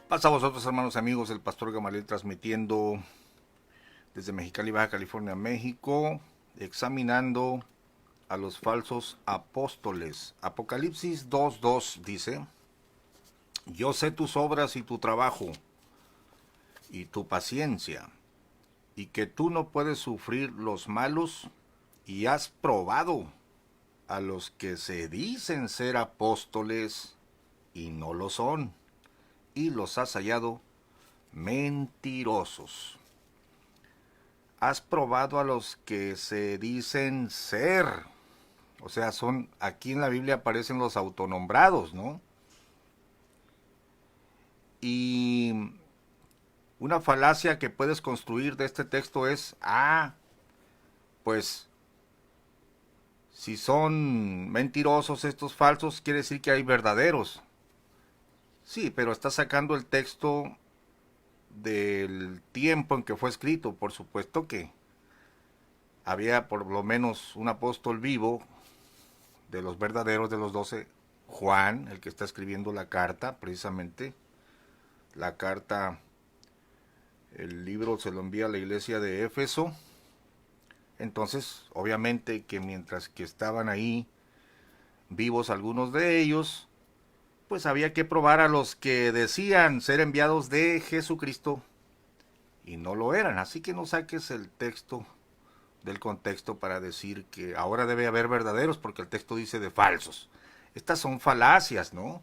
Pasa a vosotros, hermanos amigos, el pastor Gamaliel transmitiendo desde Mexicali, Baja California, México, examinando a los falsos apóstoles. Apocalipsis 2:2 dice: Yo sé tus obras y tu trabajo y tu paciencia, y que tú no puedes sufrir los malos, y has probado a los que se dicen ser apóstoles y no lo son, y los has hallado mentirosos. Has probado a los que se dicen ser, o sea, son, aquí en la Biblia aparecen los autonombrados, ¿no? Y una falacia que puedes construir de este texto es, pues si son mentirosos estos falsos, quiere decir que hay verdaderos. Sí, pero está sacando el texto del tiempo en que fue escrito. Por supuesto que había por lo menos un apóstol vivo de los verdaderos de los 12, Juan, el que está escribiendo la carta, precisamente. La carta, el libro se lo envía a la iglesia de Éfeso. Entonces, obviamente que mientras que estaban ahí vivos algunos de ellos, pues había que probar a los que decían ser enviados de Jesucristo y no lo eran. Así que no saques el texto del contexto para decir que ahora debe haber verdaderos porque el texto dice de falsos. Estas son falacias, ¿no?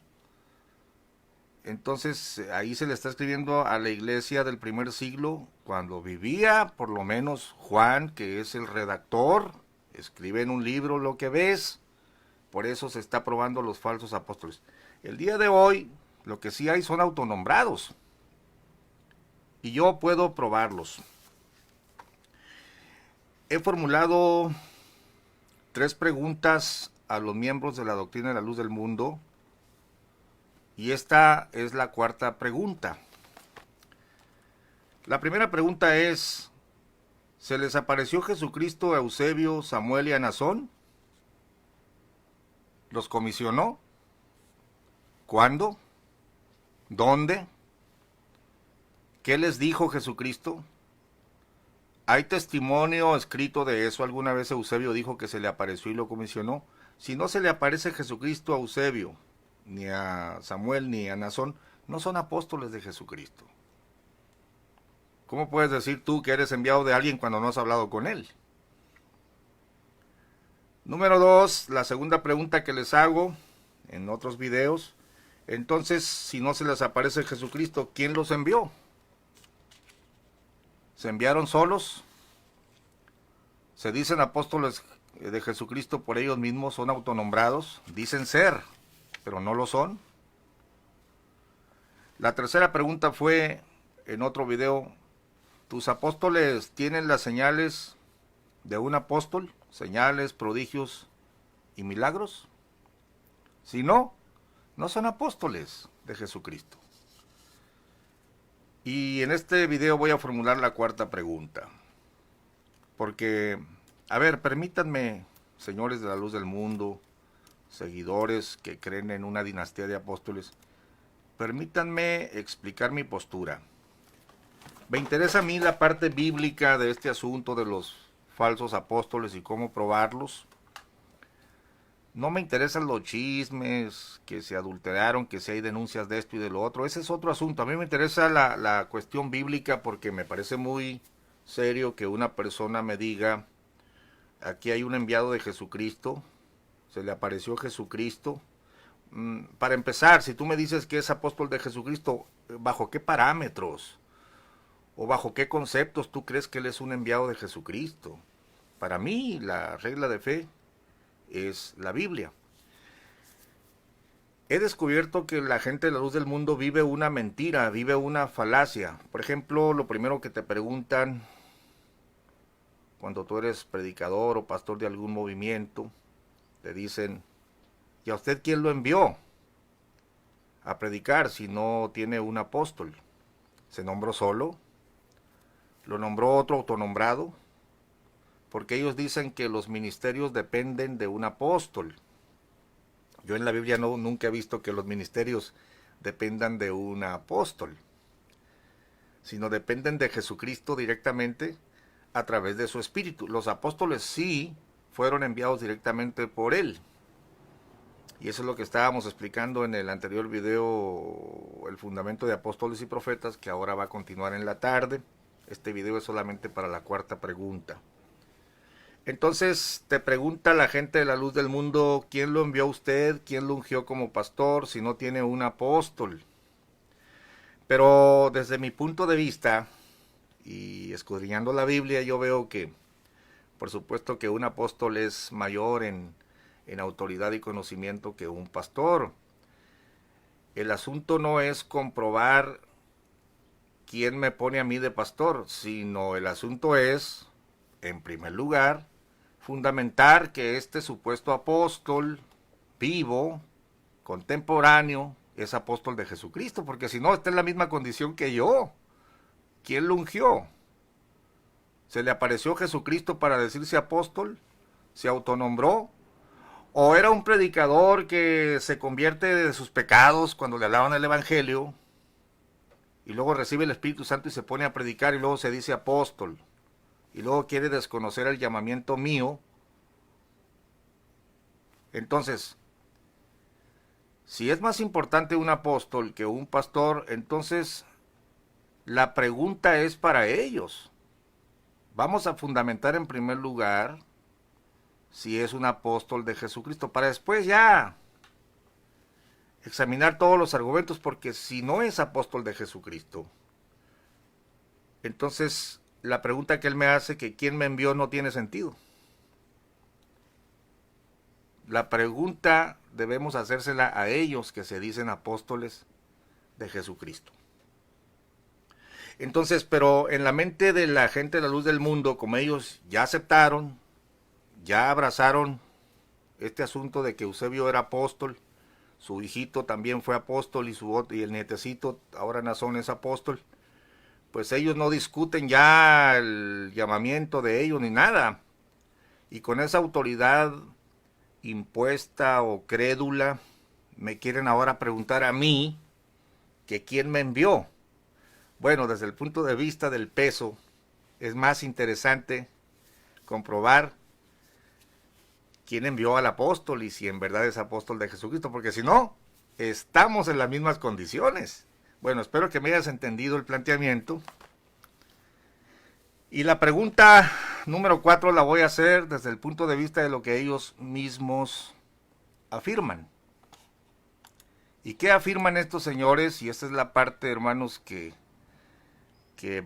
Entonces ahí se le está escribiendo a la iglesia del primer siglo, cuando vivía por lo menos Juan, que es el redactor, escribe en un libro lo que ves, por eso se está probando los falsos apóstoles. El día de hoy lo que sí hay son autonombrados y yo puedo probarlos. He formulado 3 preguntas a los miembros de la doctrina de la luz del mundo y esta es la 4ª pregunta. La primera pregunta es: ¿se les apareció Jesucristo a Eusebio, Samuel y a Nazón? ¿Los comisionó? ¿Cuándo? ¿Dónde? ¿Qué les dijo Jesucristo? ¿Hay testimonio escrito de eso? ¿Alguna vez Eusebio dijo que se le apareció y lo comisionó? Si no se le aparece Jesucristo a Eusebio, ni a Samuel, ni a Nazón, no son apóstoles de Jesucristo. ¿Cómo puedes decir tú que eres enviado de alguien cuando no has hablado con él? Número 2, la segunda pregunta que les hago en otros videos. Entonces, si no se les aparece Jesucristo, ¿quién los envió? ¿Se enviaron solos? ¿Se dicen apóstoles de Jesucristo por ellos mismos? ¿Son autonombrados? Dicen ser, pero no lo son. La tercera pregunta fue en otro video: ¿tus apóstoles tienen las señales de un apóstol? Señales, prodigios y milagros. Si no, no son apóstoles de Jesucristo. Y en este video voy a formular la 4ª pregunta. Porque, a ver, permítanme, señores de la luz del mundo, seguidores que creen en una dinastía de apóstoles, permítanme explicar mi postura. Me interesa a mí la parte bíblica de este asunto de los falsos apóstoles y cómo probarlos. No me interesan los chismes, que se adulteraron, que si hay denuncias de esto y de lo otro. Ese es otro asunto. A mí me interesa la cuestión bíblica porque me parece muy serio que una persona me diga: aquí hay un enviado de Jesucristo, se le apareció Jesucristo. Para empezar, si tú me dices que es apóstol de Jesucristo, ¿bajo qué parámetros o bajo qué conceptos tú crees que él es un enviado de Jesucristo? Para mí, la regla de fe es la Biblia. He descubierto que la gente de la luz del mundo vive una mentira, vive una falacia. Por ejemplo, lo primero que te preguntan cuando tú eres predicador o pastor de algún movimiento, te dicen: ¿y a usted quién lo envió a predicar si no tiene un apóstol? ¿Se nombró solo? ¿Lo nombró otro autonombrado? Porque ellos dicen que los ministerios dependen de un apóstol. Yo en la Biblia nunca he visto que los ministerios dependan de un apóstol, sino dependen de Jesucristo directamente a través de su Espíritu. Los apóstoles sí fueron enviados directamente por Él. Y eso es lo que estábamos explicando en el anterior video, el fundamento de apóstoles y profetas, que ahora va a continuar en la tarde. Este video es solamente para la cuarta pregunta. Entonces te pregunta la gente de la luz del mundo, ¿quién lo envió a usted? ¿Quién lo ungió como pastor si no tiene un apóstol? Pero desde mi punto de vista, y escudriñando la Biblia, yo veo que, por supuesto que un apóstol es mayor en autoridad y conocimiento que un pastor. El asunto no es comprobar quién me pone a mí de pastor, sino el asunto es, en primer lugar, fundamentar que este supuesto apóstol vivo, contemporáneo, es apóstol de Jesucristo, porque si no, está en la misma condición que yo. ¿Quién lo ungió? ¿Se le apareció Jesucristo para decirse apóstol? ¿Se autonombró? ¿O era un predicador que se convierte de sus pecados cuando le hablaban el Evangelio y luego recibe el Espíritu Santo y se pone a predicar y luego se dice apóstol y luego quiere desconocer el llamamiento mío? Entonces, si es más importante un apóstol que un pastor, entonces la pregunta es para ellos. Vamos a fundamentar en primer lugar si es un apóstol de Jesucristo, para después ya examinar todos los argumentos, porque si no es apóstol de Jesucristo, entonces la pregunta que él me hace, que quién me envió, no tiene sentido. La pregunta debemos hacérsela a ellos que se dicen apóstoles de Jesucristo. Entonces, pero en la mente de la gente de la luz del mundo, como ellos ya aceptaron, ya abrazaron este asunto de que Eusebio era apóstol, su hijito también fue apóstol y el nietecito, ahora Nazón, es apóstol, pues ellos no discuten ya el llamamiento de ellos ni nada. Y con esa autoridad impuesta o crédula, me quieren ahora preguntar a mí que quién me envió. Bueno, desde el punto de vista del peso, es más interesante comprobar quién envió al apóstol y si en verdad es apóstol de Jesucristo, porque si no, estamos en las mismas condiciones. Bueno, espero que me hayas entendido el planteamiento. Y la pregunta número 4 la voy a hacer desde el punto de vista de lo que ellos mismos afirman. ¿Y qué afirman estos señores? Y esta es la parte, hermanos, que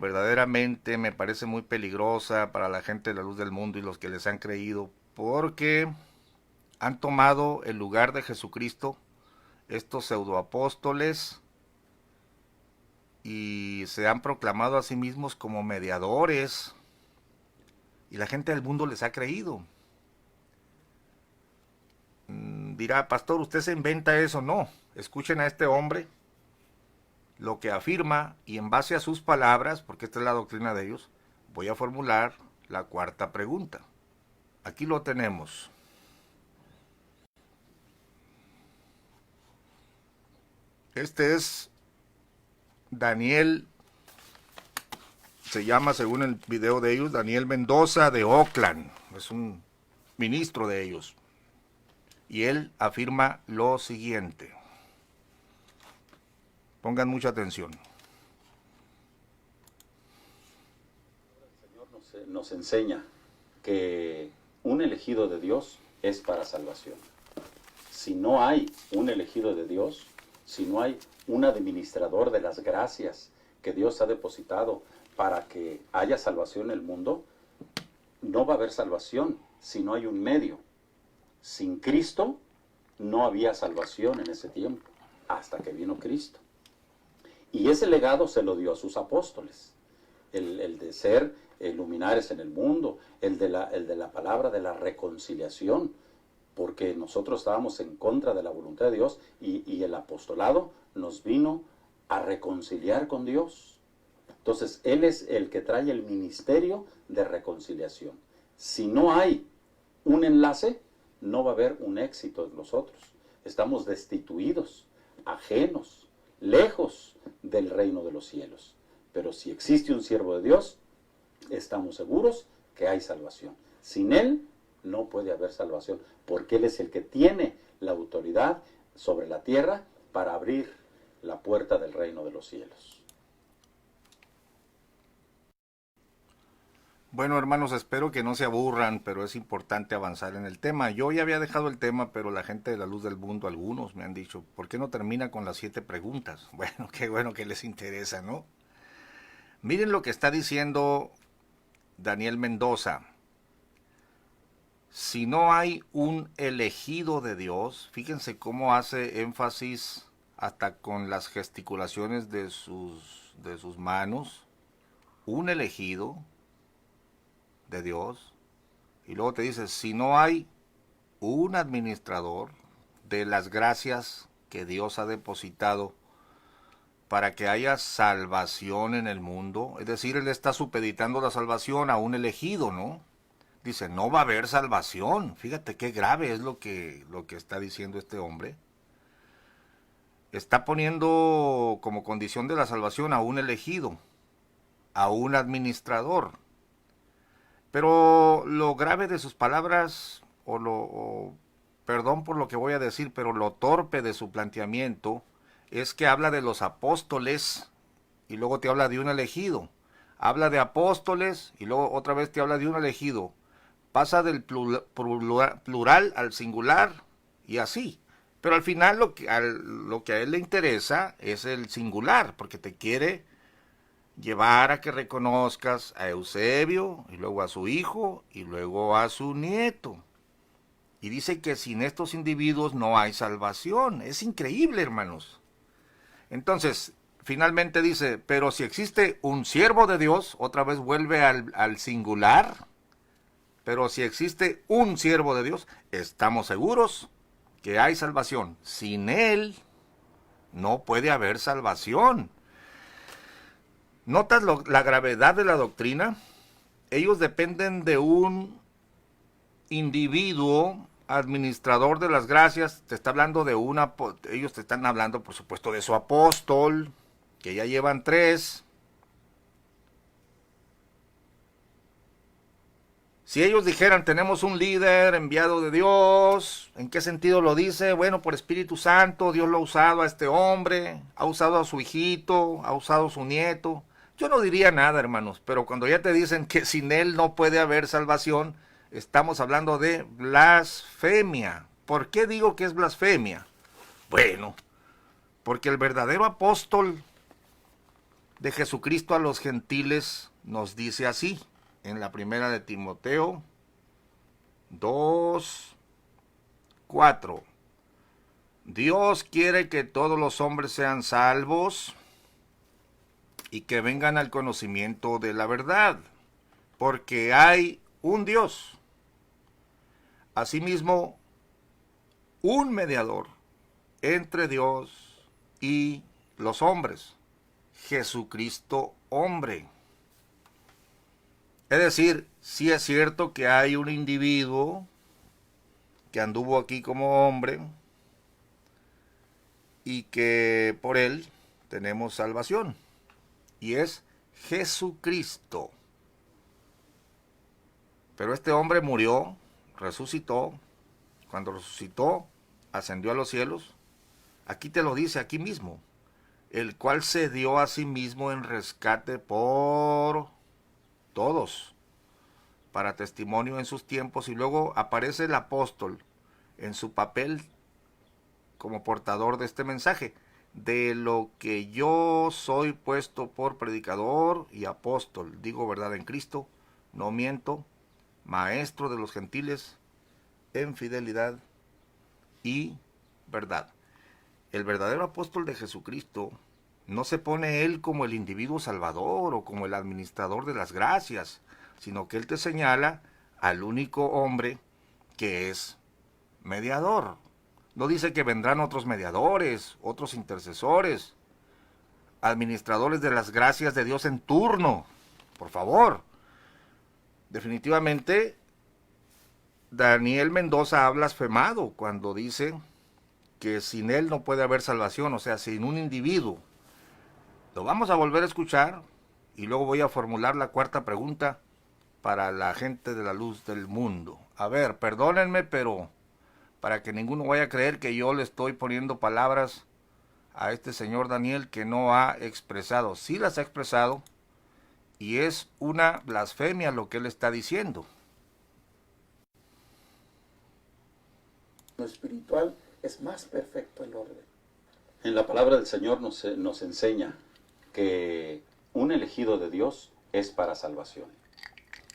verdaderamente me parece muy peligrosa para la gente de la luz del mundo y los que les han creído, porque han tomado el lugar de Jesucristo estos pseudoapóstoles y se han proclamado a sí mismos como mediadores y la gente del mundo les ha creído. Dirá, pastor, ¿usted se inventa eso? No, escuchen a este hombre lo que afirma y en base a sus palabras, porque esta es la doctrina de ellos, voy a formular la cuarta pregunta. Aquí lo tenemos. Este es Daniel, se llama según el video de ellos, Daniel Mendoza de Oakland, es un ministro de ellos. Y él afirma lo siguiente. Pongan mucha atención. El Señor nos enseña que un elegido de Dios es para salvación. Si no hay un elegido de Dios, si no hay un administrador de las gracias que Dios ha depositado para que haya salvación en el mundo, no va a haber salvación si no hay un medio. Sin Cristo no había salvación en ese tiempo, hasta que vino Cristo. Y ese legado se lo dio a sus apóstoles, el de ser luminares en el mundo, el de la palabra de la reconciliación, porque nosotros estábamos en contra de la voluntad de Dios y el apostolado nos vino a reconciliar con Dios. Entonces, Él es el que trae el ministerio de reconciliación. Si no hay un enlace, no va a haber un éxito en nosotros. Estamos destituidos, ajenos. lejos del reino de los cielos. Pero si existe un siervo de Dios, estamos seguros que hay salvación. Sin Él no puede haber salvación, porque Él es el que tiene la autoridad sobre la tierra para abrir la puerta del reino de los cielos. Bueno, hermanos, espero que no se aburran, pero es importante avanzar en el tema. Yo ya había dejado el tema, pero la gente de la luz del mundo, algunos me han dicho, ¿por qué no termina con las 7 preguntas? Bueno, qué bueno que les interesa, ¿no? Miren lo que está diciendo Daniel Mendoza. Si no hay un elegido de Dios, fíjense cómo hace énfasis hasta con las gesticulaciones de sus manos, un elegido de Dios, y luego te dice, si no hay un administrador de las gracias que Dios ha depositado para que haya salvación en el mundo, es decir, Él está supeditando la salvación a un elegido, ¿no? Dice, no va a haber salvación. Fíjate qué grave es lo que está diciendo este hombre. Está poniendo como condición de la salvación a un elegido, a un administrador. Pero lo grave de sus palabras, perdón por lo que voy a decir, pero lo torpe de su planteamiento es que habla de los apóstoles y luego te habla de un elegido. Habla de apóstoles y luego otra vez te habla de un elegido. Pasa del plural al singular y así. Pero al final lo que a él le interesa es el singular, porque te quiere llevar a que reconozcas a Eusebio, y luego a su hijo, y luego a su nieto. Y dice que sin estos individuos no hay salvación. Es increíble, hermanos. Entonces, finalmente dice, pero si existe un siervo de Dios, otra vez vuelve al singular, pero si existe un siervo de Dios, estamos seguros que hay salvación. Sin él no puede haber salvación. ¿Notas la gravedad de la doctrina? Ellos dependen de un individuo administrador de las gracias. Te está hablando de ellos te están hablando, por supuesto, de su apóstol, que ya llevan 3. Si ellos dijeran, tenemos un líder enviado de Dios, ¿en qué sentido lo dice? Bueno, por Espíritu Santo, Dios lo ha usado a este hombre, ha usado a su hijito, ha usado a su nieto. Yo no diría nada, hermanos, pero cuando ya te dicen que sin él no puede haber salvación, estamos hablando de blasfemia. ¿Por qué digo que es blasfemia? Bueno, porque el verdadero apóstol de Jesucristo a los gentiles nos dice así, en la primera de Timoteo 2:4. Dios quiere que todos los hombres sean salvos y que vengan al conocimiento de la verdad, porque hay un Dios, asimismo un mediador entre Dios y los hombres, Jesucristo hombre. Es decir, sí es cierto que hay un individuo que anduvo aquí como hombre y que por él tenemos salvación, y es Jesucristo. Pero este hombre murió, resucitó. Cuando resucitó, ascendió a los cielos. Aquí te lo dice, aquí mismo. El cual se dio a sí mismo en rescate por todos, para testimonio en sus tiempos. Y luego aparece el apóstol en su papel como portador de este mensaje. De lo que yo soy puesto por predicador y apóstol, digo verdad en Cristo, no miento, maestro de los gentiles en fidelidad y verdad. El verdadero apóstol de Jesucristo no se pone él como el individuo salvador o como el administrador de las gracias, sino que él te señala al único hombre que es mediador. No dice que vendrán otros mediadores, otros intercesores, administradores de las gracias de Dios en turno. Por favor. Definitivamente, Daniel Mendoza ha blasfemado cuando dice que sin él no puede haber salvación, o sea, sin un individuo. Lo vamos a volver a escuchar y luego voy a formular la cuarta pregunta para la gente de la luz del mundo. A ver, perdónenme, pero para que ninguno vaya a creer que yo le estoy poniendo palabras a este señor Daniel que no ha expresado. Sí las ha expresado y es una blasfemia lo que él está diciendo. Lo espiritual es más perfecto el orden. En la palabra del Señor nos enseña que un elegido de Dios es para salvación.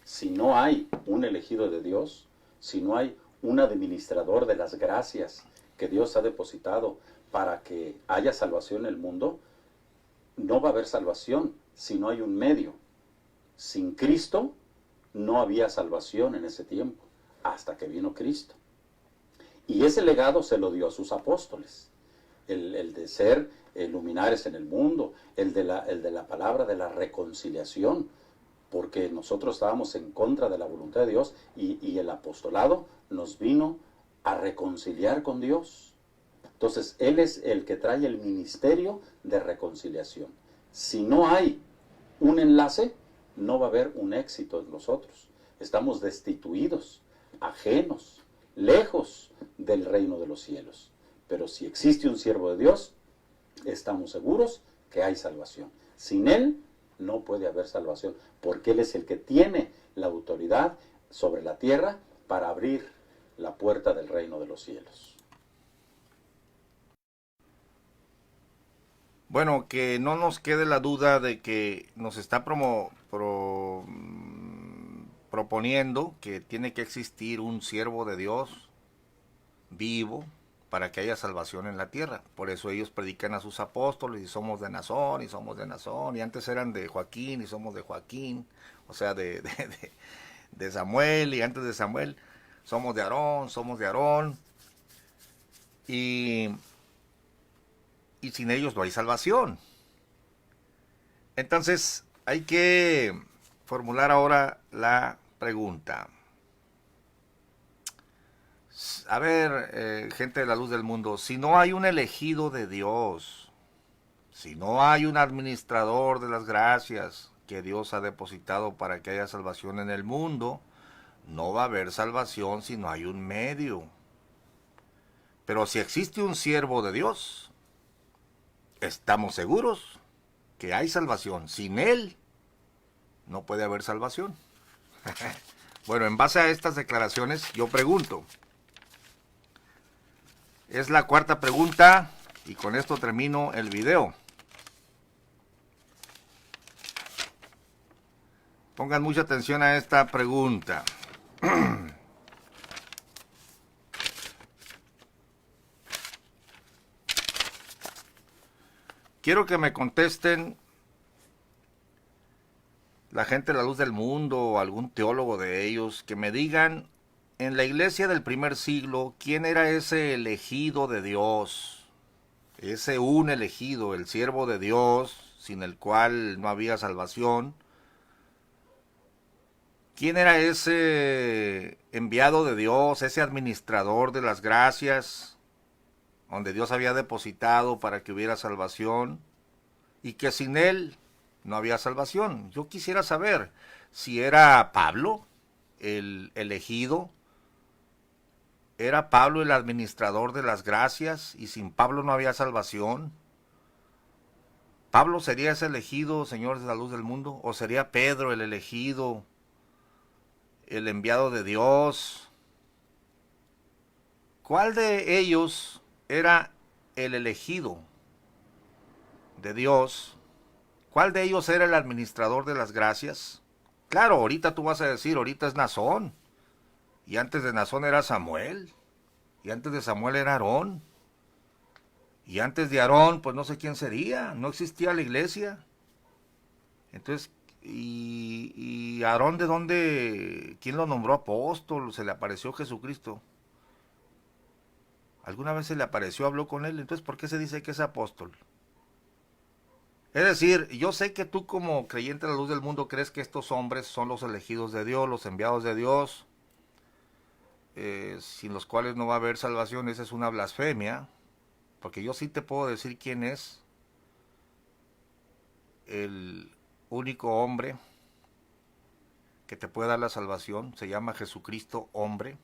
Si no hay un elegido de Dios, si no hay un administrador de las gracias que Dios ha depositado para que haya salvación en el mundo, no va a haber salvación si no hay un medio. Sin Cristo no había salvación en ese tiempo, hasta que vino Cristo. Y ese legado se lo dio a sus apóstoles. El de ser luminares en el mundo, el de la palabra de la reconciliación, porque nosotros estábamos en contra de la voluntad de Dios y el apostolado nos vino a reconciliar con Dios. Entonces, Él es el que trae el ministerio de reconciliación. Si no hay un enlace, no va a haber un éxito en nosotros. Estamos destituidos, ajenos, lejos del reino de los cielos. Pero si existe un siervo de Dios, estamos seguros que hay salvación. Sin Él no puede haber salvación, porque Él es el que tiene la autoridad sobre la tierra para abrir la puerta del reino de los cielos. Bueno, que no nos quede la duda de que nos está proponiendo que tiene que existir un siervo de Dios vivo para que haya salvación en la tierra. Por eso ellos predican a sus apóstoles y somos de Nazón y somos de Nazón. Y antes eran de Joaquín y somos de Joaquín. O sea, de Samuel y antes de Samuel somos de Aarón. Y sin ellos no hay salvación. Entonces hay que formular ahora la pregunta. A ver, gente de la luz del mundo, si no hay un elegido de Dios, si no hay un administrador de las gracias que Dios ha depositado para que haya salvación en el mundo, no va a haber salvación si no hay un medio. Pero si existe un siervo de Dios, estamos seguros que hay salvación. Sin él no puede haber salvación. Bueno, en base a estas declaraciones yo pregunto, es la cuarta pregunta y con esto termino el video. Pongan mucha atención a esta pregunta. Quiero que me contesten la gente de la luz del mundo o algún teólogo de ellos, que me digan en la iglesia del primer siglo quién era ese elegido de Dios, ese un elegido, el siervo de Dios, sin el cual no había salvación. ¿Quién era ese enviado de Dios, ese administrador de las gracias, donde Dios había depositado para que hubiera salvación, y que sin él no había salvación? Yo quisiera saber si era Pablo, el elegido, era Pablo el administrador de las gracias, y sin Pablo no había salvación. ¿Pablo sería ese elegido, señores de la luz del mundo? ¿O sería Pedro el elegido, el enviado de Dios? ¿Cuál de ellos era el elegido de Dios? ¿Cuál de ellos era el administrador de las gracias? Claro, ahorita tú vas a decir, ahorita es Nazón, y antes de Nazón era Samuel, y antes de Samuel era Aarón, y antes de Aarón, pues no sé quién sería, no existía la iglesia. Entonces, ¿y Aarón de dónde? ¿Quién lo nombró apóstol? ¿Se le apareció Jesucristo? ¿Alguna vez se le apareció, habló con él? Entonces, ¿por qué se dice que es apóstol? Es decir, yo sé que tú como creyente de la luz del mundo crees que estos hombres son los elegidos de Dios, los enviados de Dios, sin los cuales no va a haber salvación. Esa es una blasfemia. porque yo sí te puedo decir quién es el único hombre que te puede dar la salvación. Se llama Jesucristo hombre.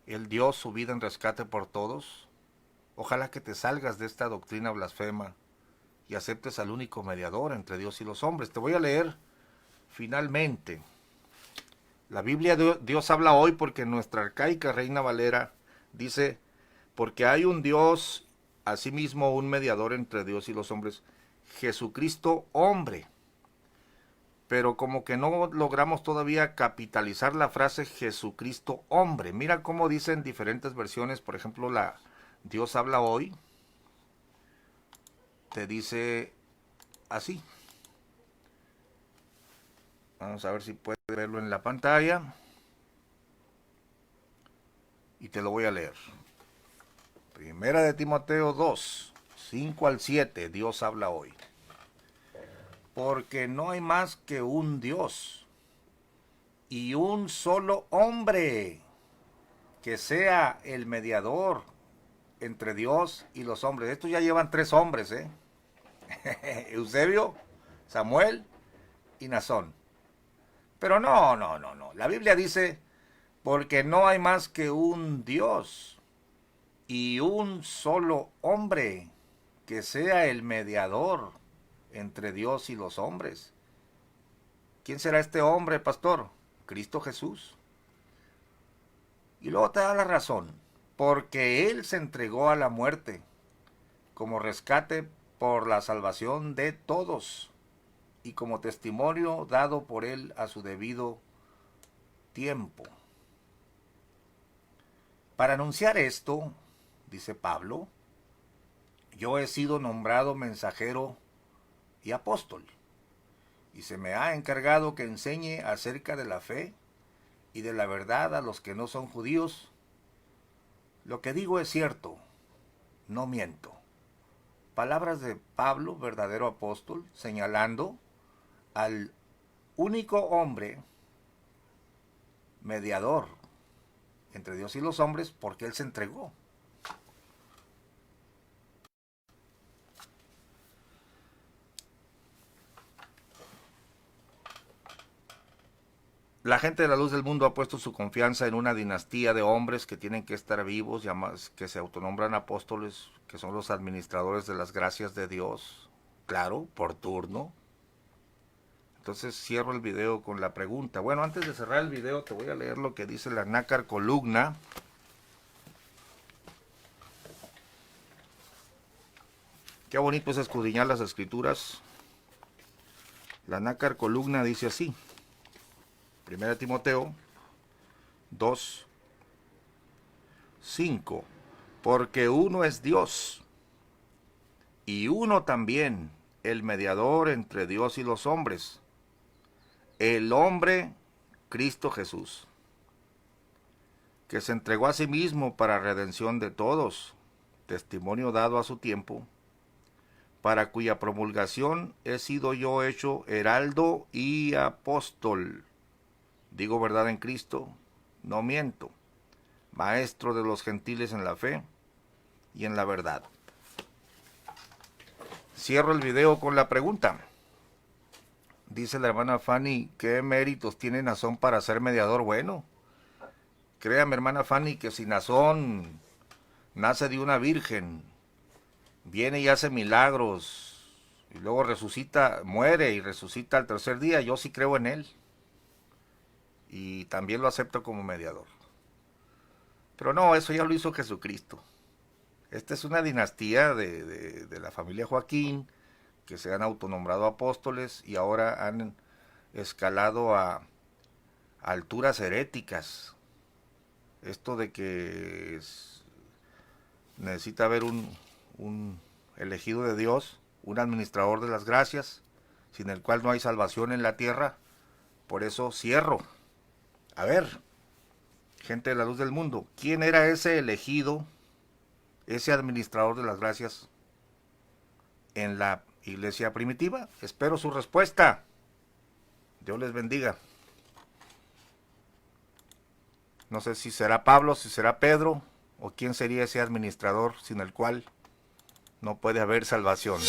Él dio su vida en rescate por todos. Ojalá que te salgas de esta doctrina blasfema y aceptes al único mediador entre Dios y los hombres. Te voy a leer finalmente. La Biblia de Dios habla hoy porque en nuestra arcaica Reina Valera dice, porque hay un Dios, asimismo un mediador entre Dios y los hombres, Jesucristo hombre. Pero como que no logramos todavía capitalizar la frase Jesucristo hombre. Mira cómo dicen diferentes versiones, por ejemplo la Dios habla hoy, te dice así. Vamos a ver si puedes verlo en la pantalla. Y te lo voy a leer. Primera de Timoteo 2, 5 al 7, Dios habla hoy. Porque no hay más que un Dios y un solo hombre que sea el mediador entre Dios y los hombres. Estos ya llevan 3 hombres, Eusebio, Samuel y Nazón. Pero no. La Biblia dice, porque no hay más que un Dios y un solo hombre que sea el mediador entre Dios y los hombres. ¿Quién será este hombre, pastor? Cristo Jesús. Y luego te da la razón, porque Él se entregó a la muerte como rescate por la salvación de todos y como testimonio dado por Él a su debido tiempo. Para anunciar esto, dice Pablo, yo he sido nombrado mensajero y apóstol, y se me ha encargado que enseñe acerca de la fe y de la verdad a los que no son judíos. Lo que digo es cierto, no miento. Palabras de Pablo, verdadero apóstol, señalando al único hombre mediador entre Dios y los hombres, porque Él se entregó. La gente de la luz del mundo ha puesto su confianza en una dinastía de hombres que tienen que estar vivos, que se autonombran apóstoles, que son los administradores de las gracias de Dios, claro, por turno. Entonces cierro el video con la pregunta. Bueno, antes de cerrar el video te voy a leer lo que dice la Nácar Columna. Qué bonito es escudriñar las escrituras. La Nácar Columna dice así. 1 Timoteo 2, 5. Porque uno es Dios, y uno también el mediador entre Dios y los hombres, el hombre Cristo Jesús, que se entregó a sí mismo para redención de todos, testimonio dado a su tiempo, para cuya promulgación he sido yo hecho heraldo y apóstol. Digo verdad en Cristo, no miento, maestro de los gentiles en la fe y en la verdad. Cierro el video con la pregunta. Dice la hermana Fanny, ¿qué méritos tiene Nazón para ser mediador? Bueno, créame hermana Fanny que si Nazón nace de una virgen, viene y hace milagros, y luego resucita, muere y resucita al tercer día, yo sí creo en él. Y también lo acepto como mediador. Pero no, eso ya lo hizo Jesucristo. Esta es una dinastía de la familia Joaquín, que se han autonombrado apóstoles y ahora han escalado a alturas heréticas. Esto de que necesita haber un elegido de Dios, un administrador de las gracias, sin el cual no hay salvación en la tierra. Por eso cierro. A ver, gente de la luz del mundo, ¿quién era ese elegido, ese administrador de las gracias en la iglesia primitiva? Espero su respuesta. Dios les bendiga. No sé si será Pablo, si será Pedro, ¿O quién sería ese administrador sin el cual no puede haber salvación?